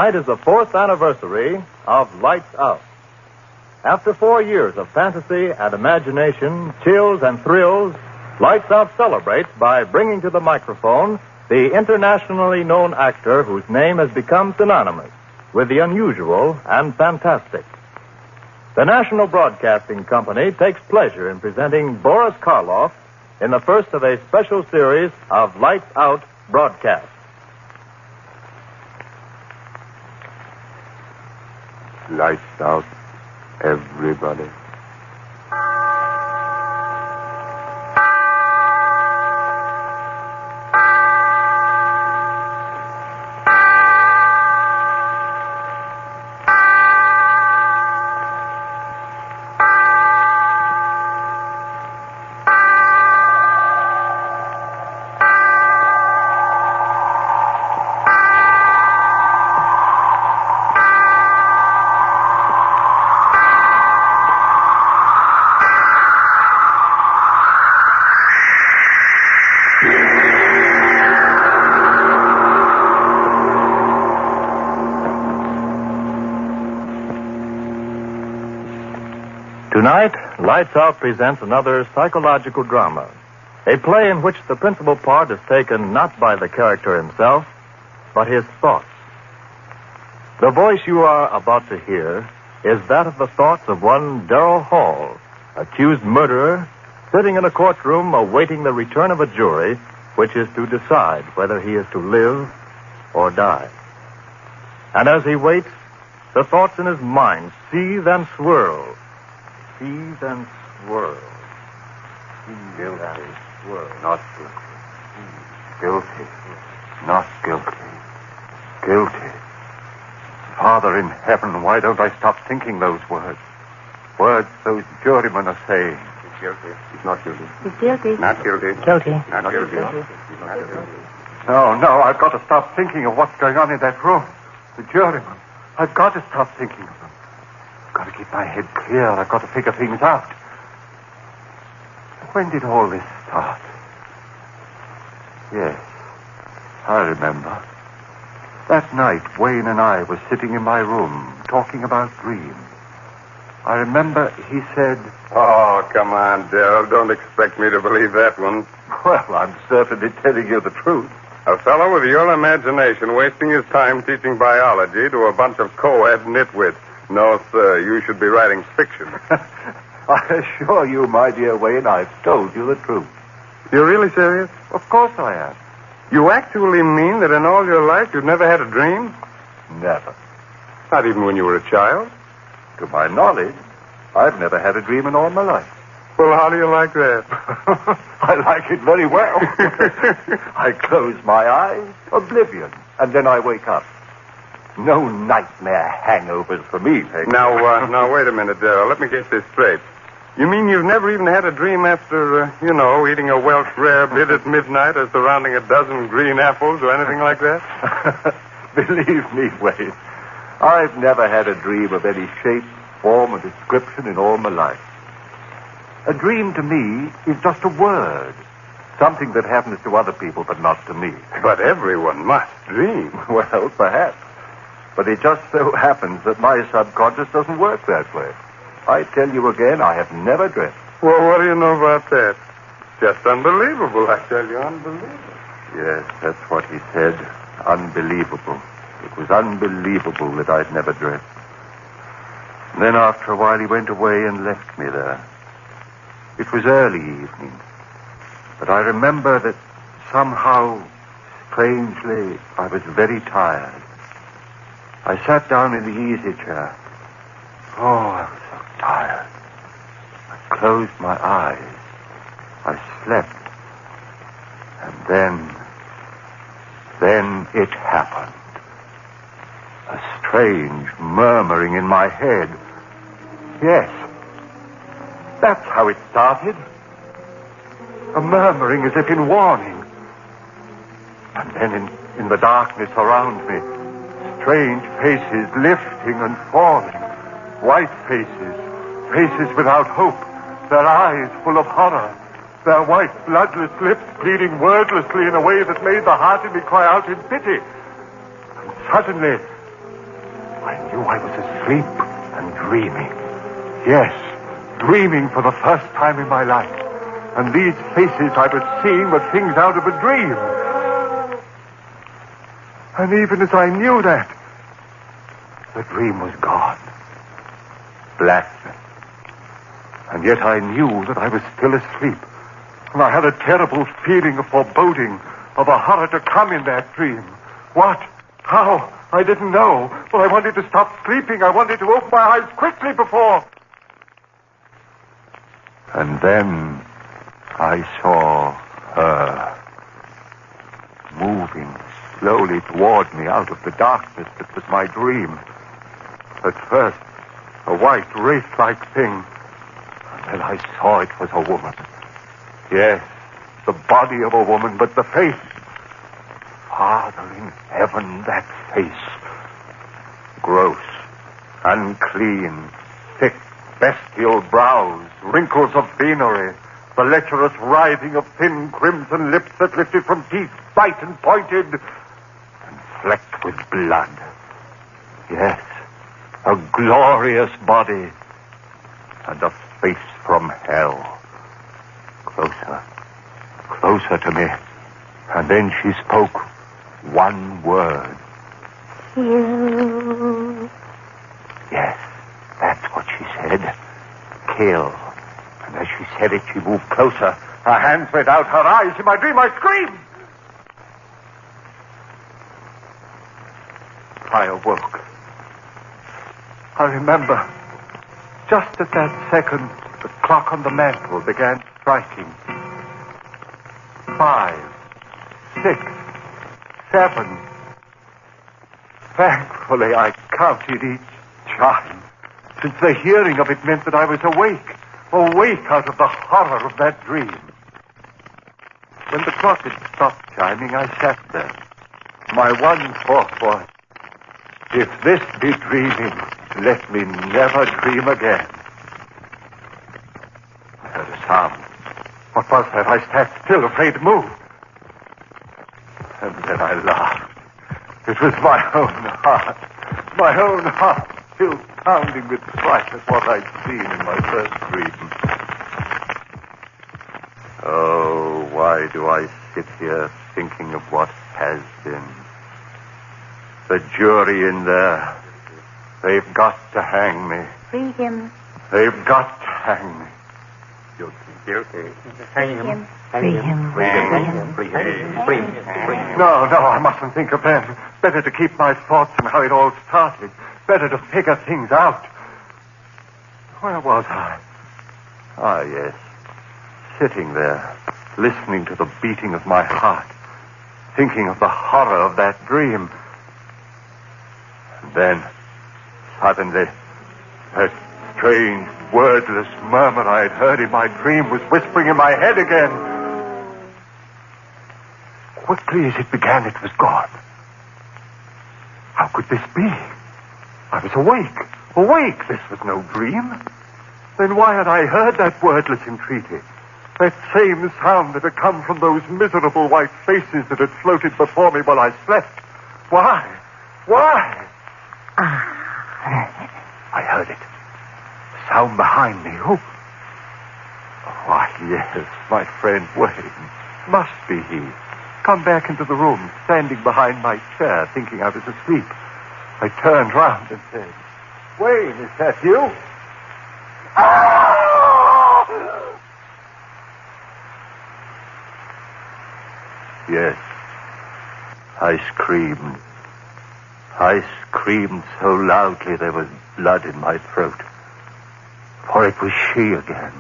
Tonight is the 4th anniversary of Lights Out. After 4 years of fantasy and imagination, chills and thrills, Lights Out celebrates by bringing to the microphone the internationally known actor whose name has become synonymous with the unusual and fantastic. The National Broadcasting Company takes pleasure in presenting Boris Karloff in the first of a special series of Lights Out broadcasts. Lights out, everybody. Tonight, Lights Out presents another psychological drama, a play in which the principal part is taken not by the character himself, but his thoughts. The voice you are about to hear is that of the thoughts of one Darrell Hall, accused murderer, sitting in a courtroom awaiting the return of a jury which is to decide whether he is to live or die. And as he waits, the thoughts in his mind seethe and swirl. Seethe and swirl. Seethe and swirl. Not guilty. Not guilty. Guilty. Father in heaven, why don't I stop thinking those words? Words those jurymen are saying. He's guilty. He's not guilty. He's guilty. Not guilty. Guilty. Not guilty. He's not guilty. No, I've got to stop thinking of what's going on in that room. The jurymen. I've got to stop thinking of them. I've got to keep my head clear. I've got to figure things out. When did all this start? Yes, I remember. That night, Wayne and I were sitting in my room, talking about dreams. I remember he said... Oh, come on, Darrell. Don't expect me to believe that one. Well, I'm certainly telling you the truth. A fellow with your imagination wasting his time teaching biology to a bunch of co-ed nitwits. No, sir, you should be writing fiction. I assure you, my dear Wayne, I've told you the truth. You're really serious? Of course I am. You actually mean that in all your life you've never had a dream? Never. Not even when you were a child? To my knowledge, I've never had a dream in all my life. Well, how do you like that? I like it very well. I close my eyes, oblivion, and then I wake up. No nightmare hangovers for me, Peg. Now, wait a minute, Darrell. Let me get this straight. You mean you've never even had a dream after, eating a Welsh rare bit at midnight or surrounding a dozen green apples or anything like that? Believe me, Wayne, I've never had a dream of any shape, form, or description in all my life. A dream to me is just a word. Something that happens to other people, but not to me. But everyone must dream. Well, perhaps. But it just so happens that my subconscious doesn't work that way. I tell you again, I have never dreamt. Well, what do you know about that? Just unbelievable, I tell you, unbelievable. Yes, that's what he said. Unbelievable. It was unbelievable that I'd never dreamt. Then after a while he went away and left me there. It was early evening. But I remember that somehow, strangely, I was very tired. I sat down in the easy chair. Oh, I was so tired. I closed my eyes. I slept. And then it happened. A strange murmuring in my head. Yes, that's how it started. A murmuring as if in warning. And then in the darkness around me, strange faces lifting and falling. White faces. Faces without hope. Their eyes full of horror. Their white, bloodless lips pleading wordlessly in a way that made the heart in me cry out in pity. And I was asleep and dreaming. Yes, dreaming for the first time in my life. And these faces I was seeing were things out of a dream. And even as I knew that, the dream was gone. Blackness. And yet I knew that I was still asleep. And I had a terrible feeling of foreboding, of a horror to come in that dream. What? How? I didn't know. But I wanted to stop sleeping. I wanted to open my eyes quickly before. And then I saw her moving slowly toward me out of the darkness that was my dream. At first, a white, wraith-like thing. And then I saw it was a woman. Yes, the body of a woman, but the face. Father in heaven, that face. Gross, unclean, thick, bestial brows, wrinkles of venery, the lecherous writhing of thin crimson lips that lifted from teeth, bright and pointed, and flecked with blood. Yes, a glorious body, and a face from hell. Closer to me. And then she spoke one word. Kill. Yes, that's what she said. Kill. And as she said it, she moved closer. Her hands went out, her eyes. In my dream, I screamed. I awoke. I remember, just at that second, the clock on the mantel began striking. 5, 6, 7. Thankfully, I counted each chime, since the hearing of it meant that I was awake out of the horror of that dream. When the clock had stopped chiming, I sat there. My one thought was, if this be dreaming, let me never dream again. I heard a sound. What was that? I sat still, afraid to move. And then I laughed. It was my own heart, still pounding with fright at what I'd seen in my first dream. Oh, why do I sit here thinking of what has been? The jury in there, they've got to hang me. Free him. They've got to hang me. Guilty. Free him. Free him. Free him. Free him. Free him. No, I mustn't think of them. Better to keep my thoughts on how it all started. Better to figure things out. Where was I? Ah, yes. Sitting there, listening to the beating of my heart, thinking of the horror of that dream. And then, suddenly, that strange, wordless murmur I had heard in my dream was whispering in my head again. Quickly as it began, it was gone. How could this be? I was awake. This was no dream. Then why had I heard that wordless entreaty? That same sound that had come from those miserable white faces that had floated before me while I slept. Why? I heard it. Sound behind me. Who? Why, yes, my friend Wayne. Must be he. Come back into the room, standing behind my chair, thinking I was asleep. I turned round and said, Wayne, is that you? Yes, I screamed. I screamed so loudly there was blood in my throat. For it was she again.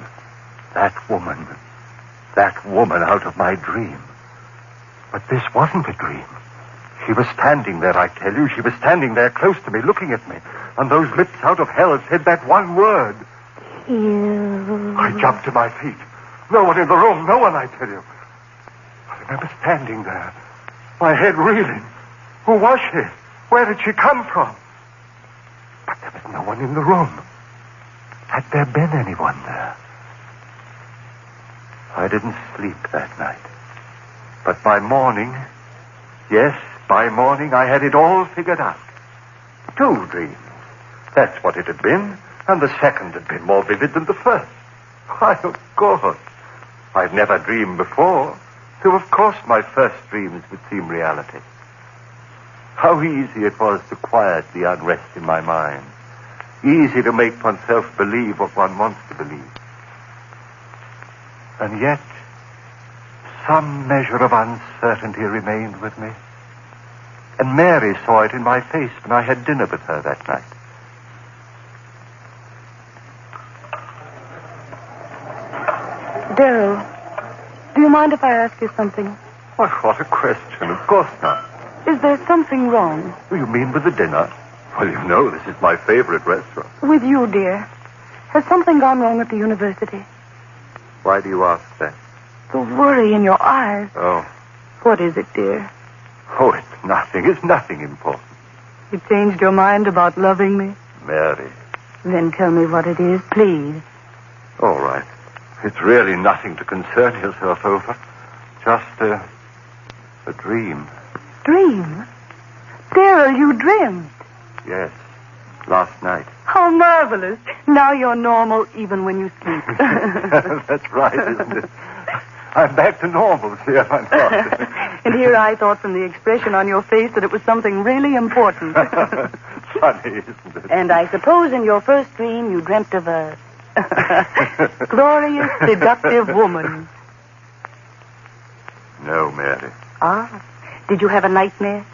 That woman out of my dream. But this wasn't a dream. She was standing there, I tell you. She was standing there close to me, looking at me. And those lips out of hell said that one word. You. I jumped to my feet. No one in the room, no one, I tell you. I remember standing there, my head reeling. Who was she? Where did she come from? But there was no one in the room. Had there been anyone there? I didn't sleep that night. But by morning, yes, by morning I had it all figured out. 2 dreams. That's what it had been, and the second had been more vivid than the first. Why, of course. I'd never dreamed before, so of course my first dreams would seem reality. How easy it was to quiet the unrest in my mind. Easy to make oneself believe what one wants to believe. And yet, some measure of uncertainty remained with me. And Mary saw it in my face when I had dinner with her that night. Daryl, do you mind if I ask you something? What a question. Of course not. Is there something wrong? You mean with the dinner? Well, you know, this is my favorite restaurant. With you, dear. Has something gone wrong at the university? Why do you ask that? The worry in your eyes. Oh. What is it, dear? Oh, it's nothing. It's nothing important. You changed your mind about loving me? Mary. Then tell me what it is, please. All right. It's really nothing to concern yourself over. Just a dream. Dream? Daryl, you dreamed. Yes. Last night. How marvelous. Now you're normal even when you sleep. That's right, isn't it? I'm back to normal, see if I'm not. And here I thought from the expression on your face that it was something really important. Funny, isn't it? And I suppose in your first dream you dreamt of a glorious, seductive woman. No, Mary. Ah. Did you have a nightmare?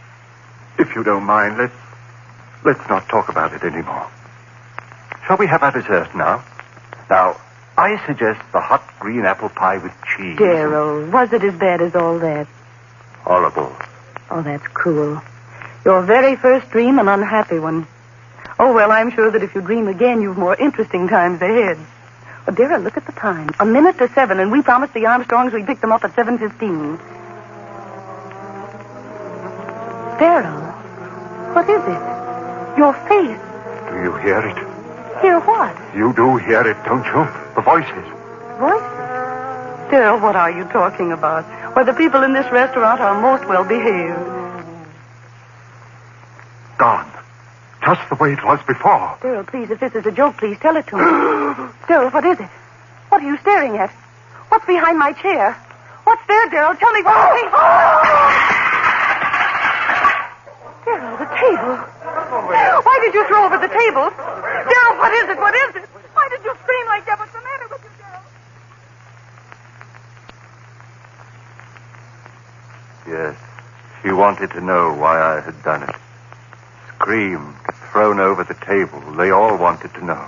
If you don't mind, let's not talk about it anymore. Shall we have our dessert now? Now, I suggest the hot green apple pie with cheese. Daryl, was it as bad as all that? Horrible. Oh, that's cruel. Your very first dream, an unhappy one. Oh, well, I'm sure that if you dream again, you've more interesting times ahead. Oh, Daryl, look at the time. 7:01, and we promised the Armstrongs we'd pick them up at 7:15. Daryl, what is it? Your face. Do you hear it? Hear what? You do hear it, don't you? The voices. Voices? Daryl, what are you talking about? Why, the people in this restaurant are most well behaved. Gone. Just the way it was before. Daryl, please, if this is a joke, please tell it to me. Daryl, what is it? What are you staring at? What's behind my chair? What's there, Daryl? Tell me what you see. Daryl, the table. Why did you throw over the table? Daryl, what is it? What is it? Why did you scream like that? What's the matter with you, Daryl? Yes. She wanted to know why I had done it. Screamed, thrown over the table. They all wanted to know.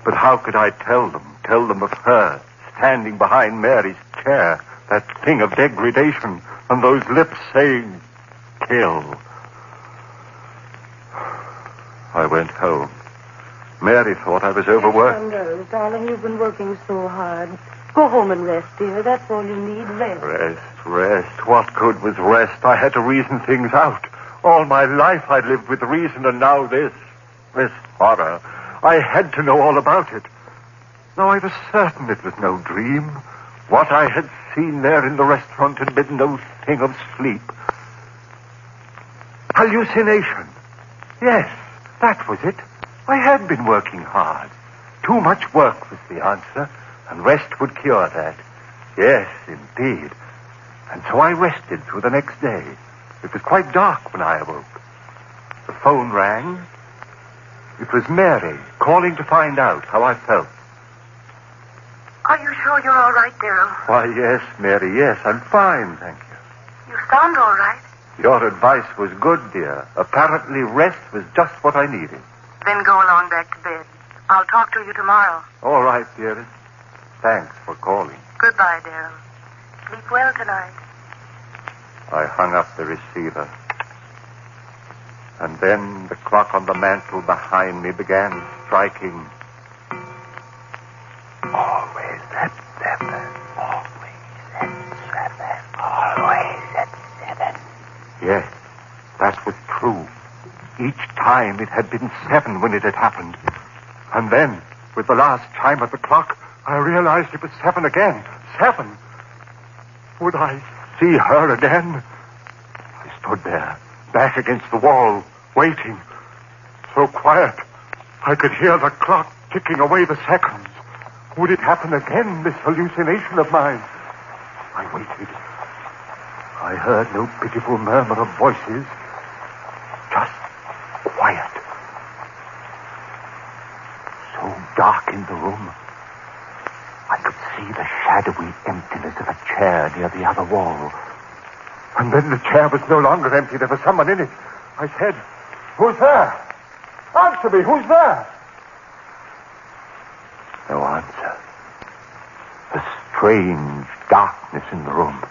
But how could I tell them? Tell them of her, standing behind Mary's chair, that thing of degradation, and those lips saying, kill. I went home. Mary thought I was overworked. No, darling, you've been working so hard. Go home and rest, dear. That's all you need, rest. Rest. What good was rest? I had to reason things out. All my life I'd lived with reason, and now this horror. I had to know all about it. Now I was certain it was no dream. What I had seen there in the restaurant had been no thing of sleep. Hallucination. Yes, that was it. I had been working hard. Too much work was the answer, and rest would cure that. Yes, indeed. And so I rested through the next day. It was quite dark when I awoke. The phone rang. It was Mary calling to find out how I felt. Are you sure you're all right, Daryl? Why, yes, Mary, yes, I'm fine, thank you. You sound all right. Your advice was good, dear. Apparently rest was just what I needed. Then go along back to bed. I'll talk to you tomorrow. All right, dearest. Thanks for calling. Goodbye, Daryl. Sleep well tonight. I hung up the receiver. And then the clock on the mantel behind me began striking. Always at 7. Always at 7. Always at 7. Yes, that was true. Each time it had been 7 when it had happened. And then, with the last chime of the clock, I realized it was 7 again. 7. Would I see her again? I stood there, back against the wall, waiting. So quiet, I could hear the clock ticking away the seconds. Would it happen again, this hallucination of mine? I waited. I heard no pitiful murmur of voices. Just quiet. So dark in the room, I could see the shadowy emptiness of a chair near the other wall. And then the chair was no longer empty. There was someone in it. I said, "Who's there? Answer me, who's there?" No answer. A strange darkness in the room.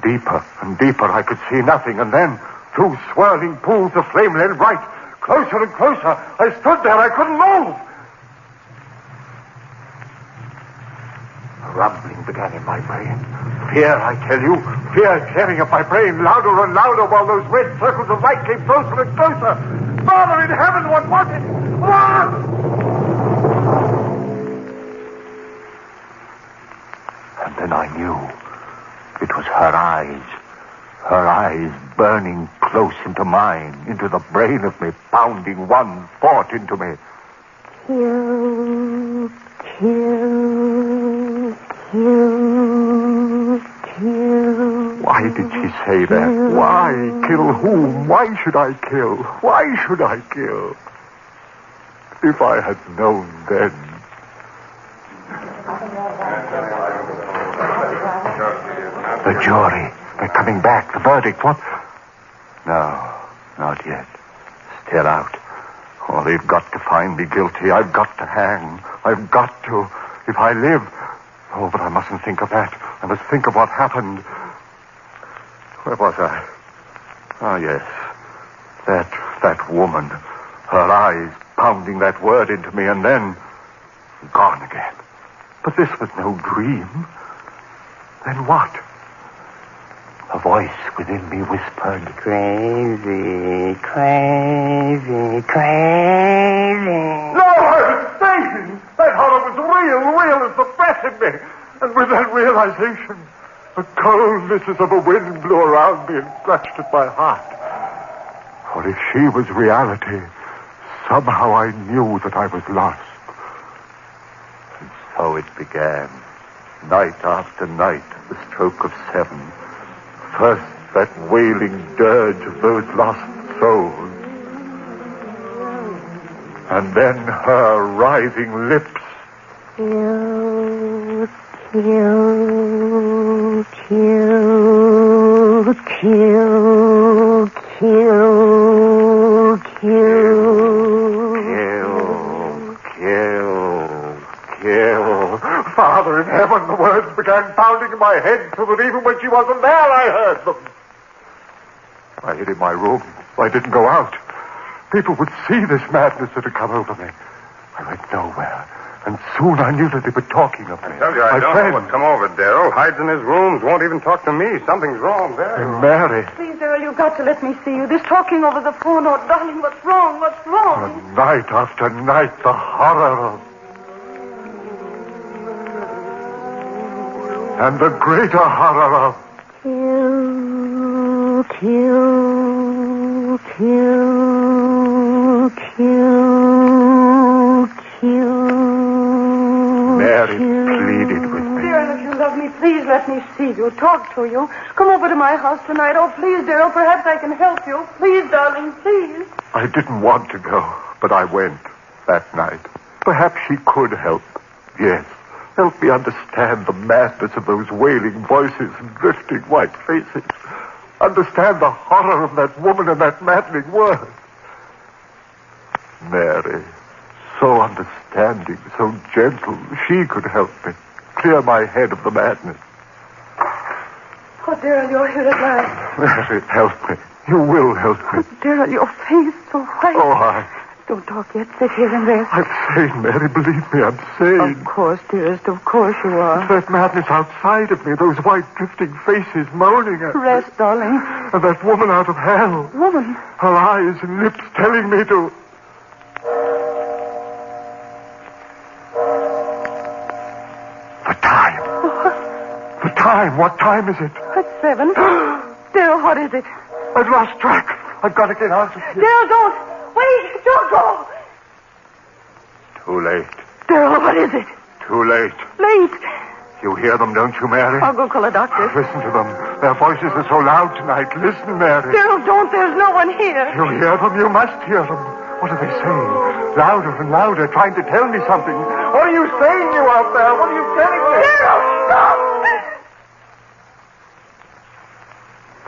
Deeper and deeper, I could see nothing, and then, through swirling pools of flame led right, closer and closer. I stood there, I couldn't move. A rumbling began in my brain. Fear, I tell you, fear tearing at my brain, louder and louder, while those red circles of light came closer and closer. Father in heaven, what was it? What? And then I knew. It was her eyes burning close into mine, into the brain of me, pounding one thought into me. Kill, kill, kill, kill. Why did she say that? Why? Kill whom? Why should I kill? Why should I kill? If I had known then. The jury. They're coming back. The verdict. What? No, not yet. Still out. Oh, they've got to find me guilty. I've got to hang. I've got to. If I live. Oh, but I mustn't think of that. I must think of what happened. Where was I? Ah, yes. That woman. Her eyes pounding that word into me, and then gone again. But this was no dream. Then what? A voice within me whispered, "Crazy, crazy, crazy." No, I was fainting. That horror was real as the breath in me. And with that realization, the cold misses of a wind blew around me and clutched at my heart. For if she was reality, somehow I knew that I was lost. And so it began. Night after night, the stroke of 7. First, that wailing dirge of those lost souls. And then her writhing lips. Kill, kill, kill, kill, kill, kill. Father in heaven, the words began pounding in my head so that even when she wasn't there, I heard them. I hid in my room. I didn't go out. People would see this madness that had come over me. I went nowhere. And soon I knew that they were talking of me. I tell you, I don't know what's come over Darrell. Hides in his rooms, won't even talk to me. Something's wrong there. And Mary. Please, Darrell, you've got to let me see you. This talking over the phone, oh, darling, what's wrong? What's wrong? And night after night, the horror of... And the greater horror of... Kill, kill, kill, kill, kill. Mary pleaded with me. Darrell, if you love me, please let me see you, talk to you. Come over to my house tonight. Oh, please, Darrell, perhaps I can help you. Please, darling, please. I didn't want to go, but I went that night. Perhaps she could help. Yes. Help me understand the madness of those wailing voices and drifting white faces. Understand the horror of that woman and that maddening word. Mary, so understanding, so gentle, she could help me. Clear my head of the madness. Oh, Darrell, you're here at last. Mary, help me. You will help me. Oh, Darrell, your face so white. Oh, Don't talk yet. Sit here and rest. I'm sane, Mary. Believe me, I'm sane. Of course, dearest. Of course you are. It's that madness outside of me, those white drifting faces moaning at me. Rest, darling. And that woman out of hell. Woman? Her eyes and lips telling me to... The time. The time. What time is it? It's 7. Darrell, what is it? I've lost track. I've got to get out of here. Darrell, don't. Wait, don't go. Too late. Daryl, what is it? Too late. Late. You hear them, don't you, Mary? I'll go call a doctor. Listen to them. Their voices are so loud tonight. Listen, Mary. Daryl, don't. There's no one here. You hear them? You must hear them. What are they saying? Louder and louder, trying to tell me something. What are you saying, you out there? What are you telling me? Daryl, stop!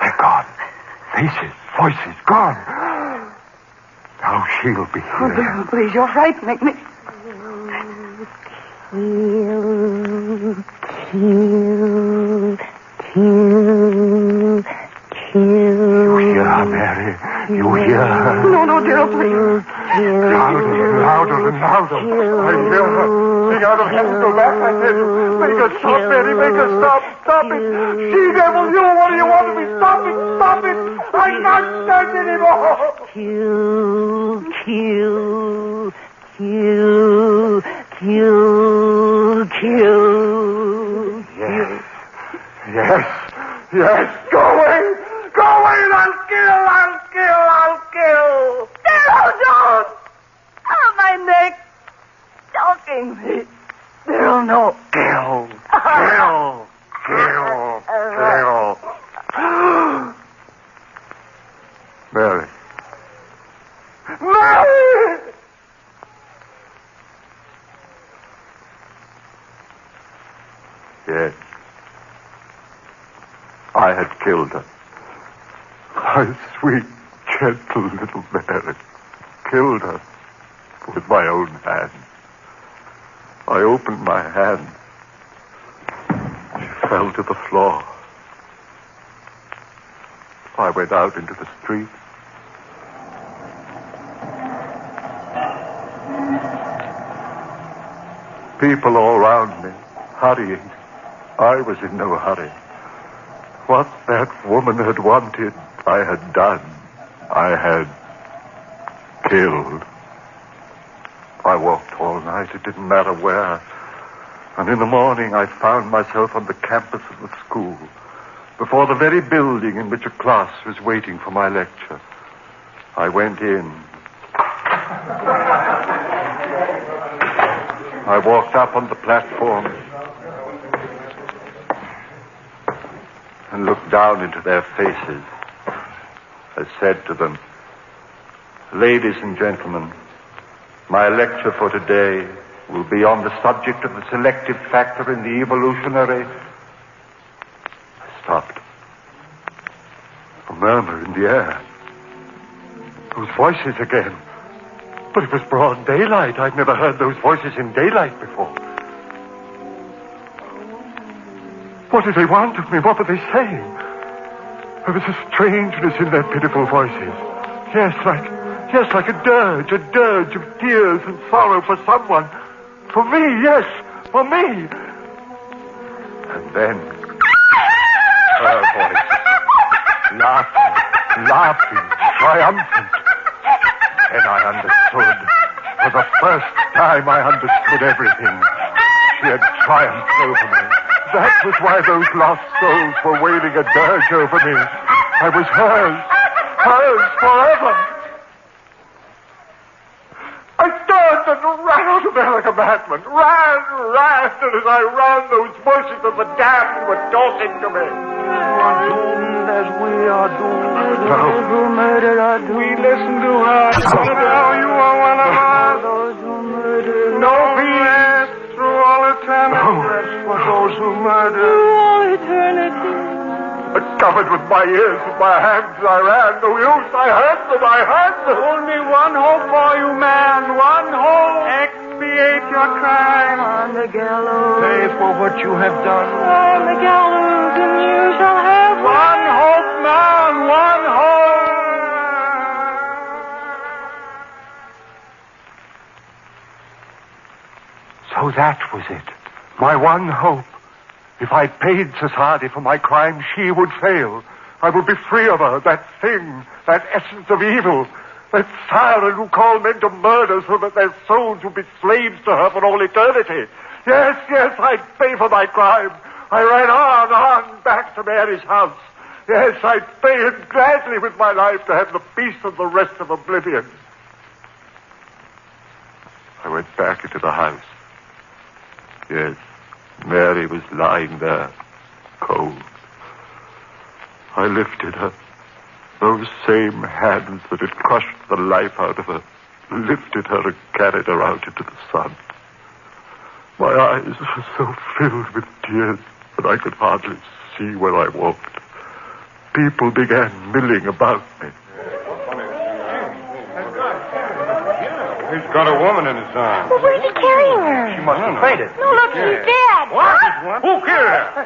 They're gone. Faces, voices, gone. Now she'll be here. Oh, Daryl, please, you're frightening me. Kill. You hear her, Mary? You hear her? No, Daryl, please. Louder and louder and louder. I hear her. Sing out of heaven, go back, I tell you. Make her stop, Mary, make her stop. Stop it. She-devil, you, what do you want of me? Stop it, stop it. I can't stand it anymore. Kill. Yes. Go away. Go away and I'll kill. Daryl, don't! Oh, my neck. Choking me. Daryl, no. Kill. Mary. Yes. I had killed her. My sweet, gentle little Mary. Killed her with my own hand. I opened my hand. She fell to the floor. I went out into the street. People all around me, hurrying. I was in no hurry. What that woman had wanted, I had done. I had killed. I walked all night. It didn't matter where. And in the morning, I found myself on the campus of the school, before the very building in which a class was waiting for my lecture. I went in. I walked up on the platform and looked down into their faces. I said to them, "Ladies and gentlemen, my lecture for today will be on the subject of the selective factor in the evolutionary..." I stopped. A murmur in the air. Those voices again. But it was broad daylight. I'd never heard those voices in daylight before. What did they want of me? What were they saying? There was a strangeness in their pitiful voices. Yes, like a dirge of tears and sorrow for someone. For me, yes, for me. And then her voice, laughing, triumphant. Then I understood. For the first time I understood everything. She had triumphed over me. That was why those lost souls were wailing a dirge over me. I was hers forever. I turned and ran out of there like a madman. Ran, and as I ran, those voices of the damned were talking to me. As we are doomed. No. We listen to her. Now you are one of us. No peace through all eternity. For those who murder. All eternity. Covered with my ears, with my hands, I ran. No use. I heard them. Only one hope for you, man. One hope. Expiate your crime. On the gallows. Pay for what you have done. On the gallows, and you shall have One hope, man. One hope. So that was it. My one hope. If I paid society for my crime, she would fail. I would be free of her, that thing, that essence of evil, that siren who called men to murder so that their souls would be slaves to her for all eternity. Yes, I'd pay for my crime. I ran on, back to Mary's house. Yes, I'd pay it gladly with my life to have the peace of the rest of oblivion. I went back into the house. Yes, Mary was lying there, cold. I lifted her. Those same hands that had crushed the life out of her lifted her and carried her out into the sun. My eyes were so filled with tears that I could hardly see where I walked. People began milling about me. He's got a woman in his arms. Well, where's he carrying her? She must have fainted. No, look, she's dead. What? Who killed her?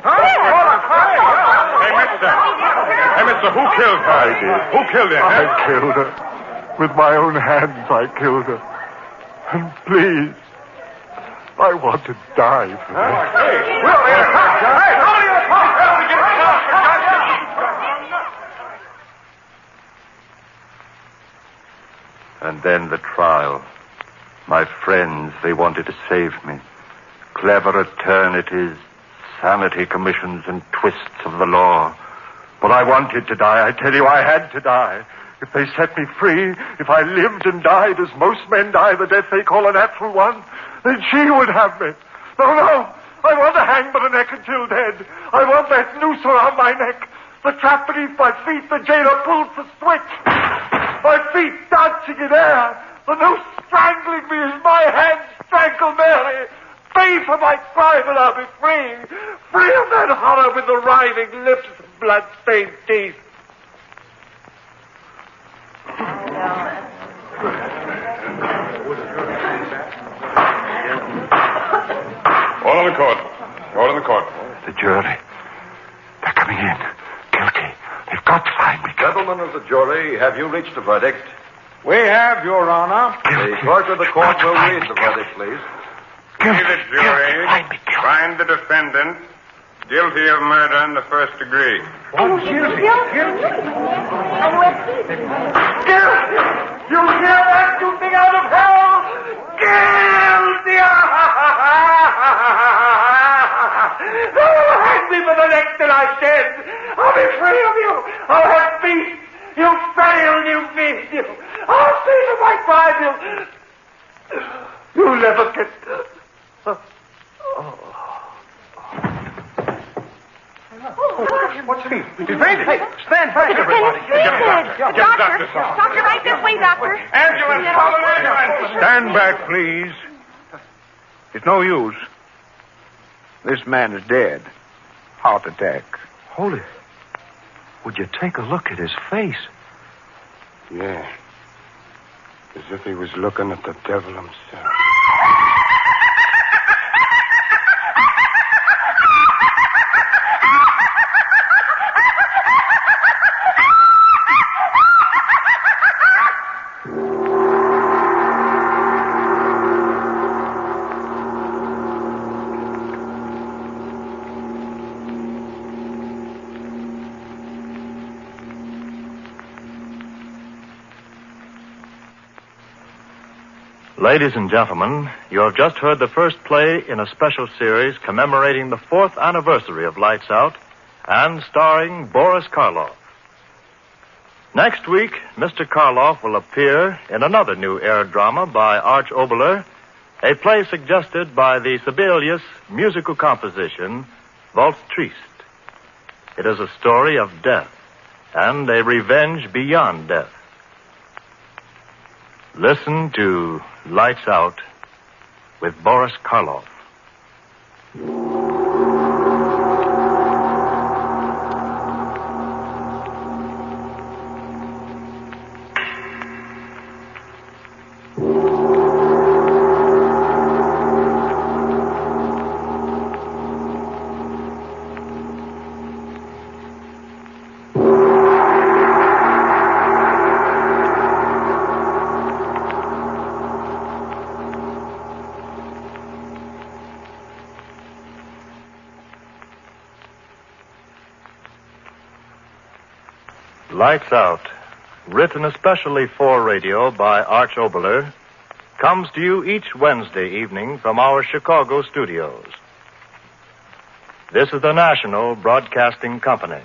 Hey, mister, who killed her? I did. Who killed her? I killed her. With my own hands, I killed her. And please, I want to die for her. And then the trial. My friends, they wanted to save me. Clever attorneys, sanity commissions, and twists of the law. But I wanted to die. I tell you, I had to die. If they set me free, if I lived and died as most men die, the death they call a natural one, then she would have me. No. I want to hang by the neck until dead. I want that noose around my neck. The trap beneath my feet, the jailer pulls the switch. My feet dancing in air. The noose strangling me as my hands strangle Mary. Pay for my crime and I'll be free. Free of that horror with the writhing lips and blood-stained teeth. All in the court. All in the court. The jury. They're coming in. Guilty. They've got to find me. Gentlemen of the jury, have you reached a verdict? We have, Your Honor. The clerk of the court will read the verdict, please. We, the jury, find the defendant guilty of murder in the first degree. Guilty. You hear that, you thing out of hell? Guilty! Hang me for the neck till I shed. I'll be free of you. I'll have peace. You failed, you beat you. I'll see for my crime. You'll never get... What's he? He's fainted. Hey, stand back, everybody. Doctor, right this way, doctor. Ambulance, call an ambulance. Stand back, please. It's no use. This man is dead. Heart attack. Holy. Would you take a look at his face? Yeah. As if he was looking at the devil himself. Ladies and gentlemen, you have just heard the first play in a special series commemorating the 4th anniversary of Lights Out and starring Boris Karloff. Next week, Mr. Karloff will appear in another new air drama by Arch Oboler, a play suggested by the Sibelius musical composition, Waltz Triste. It is a story of death and a revenge beyond death. Listen to Lights Out with Boris Karloff. Lights Out, written especially for radio by Arch Oboler, comes to you each Wednesday evening from our Chicago studios. This is the National Broadcasting Company.